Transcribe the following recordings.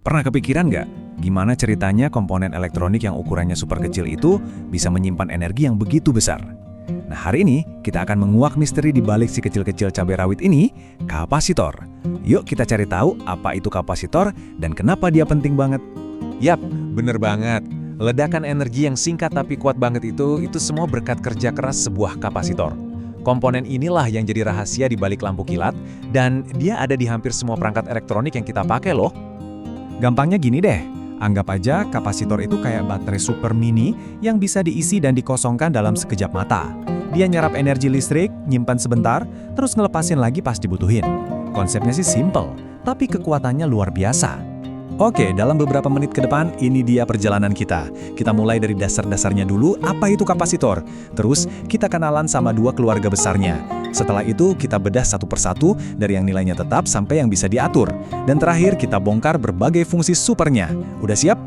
Pernah kepikiran nggak, gimana ceritanya komponen elektronik yang ukurannya super kecil itu bisa menyimpan energi yang begitu besar? Nah, hari ini kita akan menguak misteri di balik si kecil-kecil cabai rawit ini, kapasitor. Yuk kita cari tahu apa itu kapasitor dan kenapa dia penting banget. Yap, bener banget. Ledakan energi yang singkat tapi kuat banget itu semua berkat kerja keras sebuah kapasitor. Komponen inilah yang jadi rahasia di balik lampu kilat, dan dia ada di hampir semua perangkat elektronik yang kita pakai loh. Gampangnya gini deh, anggap aja kapasitor itu kayak baterai super mini yang bisa diisi dan dikosongkan dalam sekejap mata. Dia nyerap energi listrik, nyimpan sebentar, terus ngelepasin lagi pas dibutuhin. Konsepnya sih simple, tapi kekuatannya luar biasa. Oke, dalam beberapa menit ke depan, ini dia perjalanan kita. Kita mulai dari dasar-dasarnya dulu, apa itu kapasitor. Terus, kita kenalan sama dua keluarga besarnya. Setelah itu, kita bedah satu persatu dari yang nilainya tetap sampai yang bisa diatur. Dan terakhir, kita bongkar berbagai fungsi supernya. Udah siap?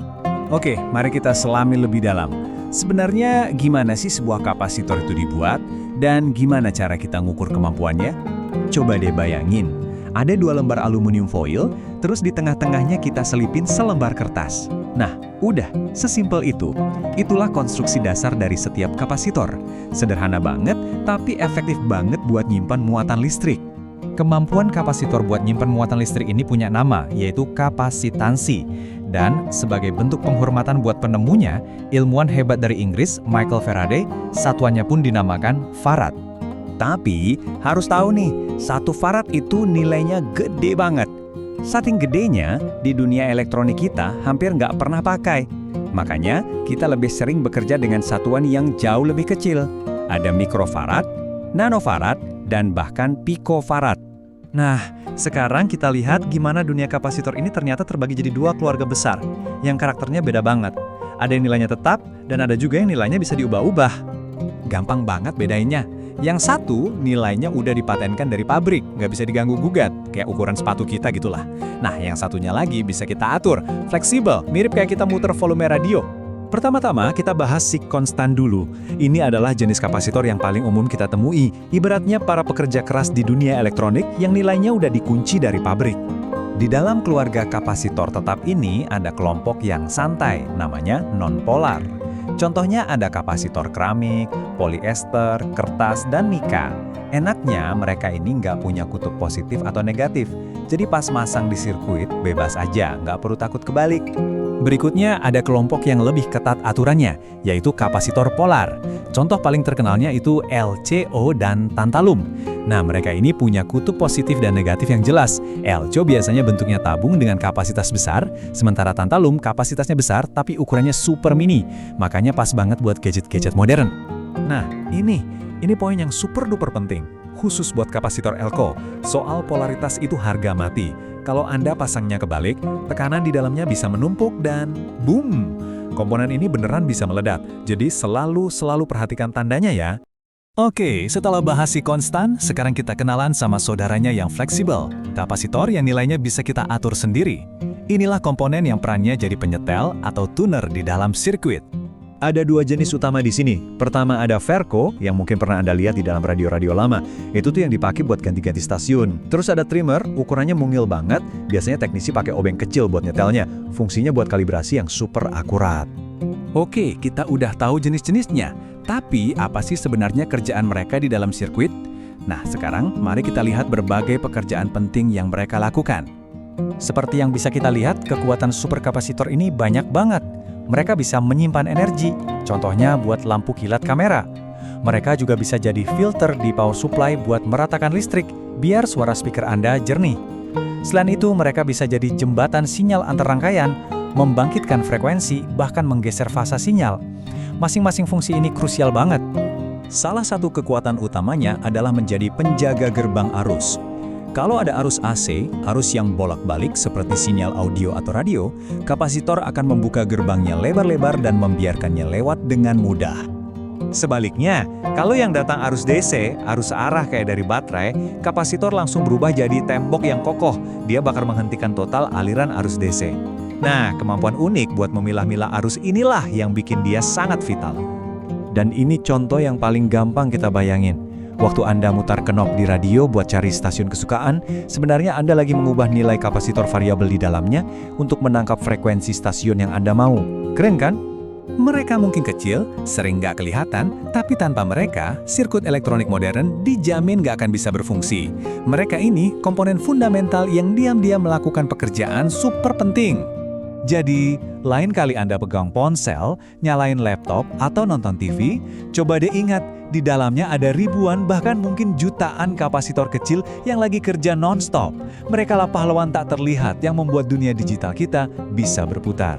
Oke, mari kita selami lebih dalam. Sebenarnya, gimana sih sebuah kapasitor itu dibuat? Dan gimana cara kita ngukur kemampuannya? Coba deh bayangin. Ada dua lembar aluminium foil, terus di tengah-tengahnya kita selipin selembar kertas. Nah, udah, sesimpel itu. Itulah konstruksi dasar dari setiap kapasitor. Sederhana banget, tapi efektif banget buat nyimpan muatan listrik. Kemampuan kapasitor buat nyimpan muatan listrik ini punya nama, yaitu kapasitansi. Dan sebagai bentuk penghormatan buat penemunya, ilmuwan hebat dari Inggris, Michael Faraday, satuannya pun dinamakan farad. Tapi, harus tahu nih, 1 farad itu nilainya gede banget. Saking gedenya, di dunia elektronik kita hampir nggak pernah pakai. Makanya, kita lebih sering bekerja dengan satuan yang jauh lebih kecil. Ada mikrofarad, nanofarad, dan bahkan picofarad. Nah, sekarang kita lihat gimana dunia kapasitor ini ternyata terbagi jadi dua keluarga besar, yang karakternya beda banget. Ada yang nilainya tetap, dan ada juga yang nilainya bisa diubah-ubah. Gampang banget bedainnya. Yang satu nilainya udah dipatenkan dari pabrik, nggak bisa diganggu-gugat, kayak ukuran sepatu kita gitulah. Nah, yang satunya lagi bisa kita atur, fleksibel, mirip kayak kita muter volume radio. Pertama-tama kita bahas si konstan dulu. Ini adalah jenis kapasitor yang paling umum kita temui, ibaratnya para pekerja keras di dunia elektronik yang nilainya udah dikunci dari pabrik. Di dalam keluarga kapasitor tetap ini ada kelompok yang santai, namanya non-polar. Contohnya ada kapasitor keramik, poliester, kertas, dan mika. Enaknya mereka ini nggak punya kutub positif atau negatif. Jadi pas masang di sirkuit, bebas aja, nggak perlu takut kebalik. Berikutnya ada kelompok yang lebih ketat aturannya, yaitu kapasitor polar. Contoh paling terkenalnya itu LCO dan tantalum. Nah, mereka ini punya kutub positif dan negatif yang jelas. LCO biasanya bentuknya tabung dengan kapasitas besar, sementara tantalum kapasitasnya besar tapi ukurannya super mini. Makanya pas banget buat gadget-gadget modern. Nah, ini poin yang super duper penting, khusus buat kapasitor LCO. Soal polaritas itu harga mati. Kalau Anda pasangnya kebalik, tekanan di dalamnya bisa menumpuk dan boom! Komponen ini beneran bisa meledak, jadi selalu perhatikan tandanya ya. Oke, setelah bahas si konstan, sekarang kita kenalan sama saudaranya yang fleksibel, kapasitor yang nilainya bisa kita atur sendiri. Inilah komponen yang perannya jadi penyetel atau tuner di dalam sirkuit. Ada dua jenis utama di sini. Pertama ada Verco, yang mungkin pernah Anda lihat di dalam radio-radio lama. Itu tuh yang dipakai buat ganti-ganti stasiun. Terus ada trimmer, ukurannya mungil banget. Biasanya teknisi pakai obeng kecil buat nyetelnya. Fungsinya buat kalibrasi yang super akurat. Oke, kita udah tahu jenis-jenisnya. Tapi apa sih sebenarnya kerjaan mereka di dalam sirkuit? Nah, sekarang mari kita lihat berbagai pekerjaan penting yang mereka lakukan. Seperti yang bisa kita lihat, kekuatan superkapasitor ini banyak banget. Mereka bisa menyimpan energi, contohnya buat lampu kilat kamera. Mereka juga bisa jadi filter di power supply buat meratakan listrik, biar suara speaker Anda jernih. Selain itu, mereka bisa jadi jembatan sinyal antar rangkaian, membangkitkan frekuensi, bahkan menggeser fasa sinyal. Masing-masing fungsi ini krusial banget. Salah satu kekuatan utamanya adalah menjadi penjaga gerbang arus. Kalau ada arus AC, arus yang bolak-balik seperti sinyal audio atau radio, kapasitor akan membuka gerbangnya lebar-lebar dan membiarkannya lewat dengan mudah. Sebaliknya, kalau yang datang arus DC, arus arah kayak dari baterai, kapasitor langsung berubah jadi tembok yang kokoh. Dia bakal menghentikan total aliran arus DC. Nah, kemampuan unik buat memilah-milah arus inilah yang bikin dia sangat vital. Dan ini contoh yang paling gampang kita bayangin. Waktu Anda mutar knob di radio buat cari stasiun kesukaan, sebenarnya Anda lagi mengubah nilai kapasitor variabel di dalamnya untuk menangkap frekuensi stasiun yang Anda mau. Keren kan? Mereka mungkin kecil, sering nggak kelihatan, tapi tanpa mereka, sirkuit elektronik modern dijamin nggak akan bisa berfungsi. Mereka ini komponen fundamental yang diam-diam melakukan pekerjaan super penting. Jadi, lain kali Anda pegang ponsel, nyalain laptop, atau nonton TV, coba deh ingat, di dalamnya ada ribuan bahkan mungkin jutaan kapasitor kecil yang lagi kerja non-stop. Mereka lah pahlawan tak terlihat yang membuat dunia digital kita bisa berputar.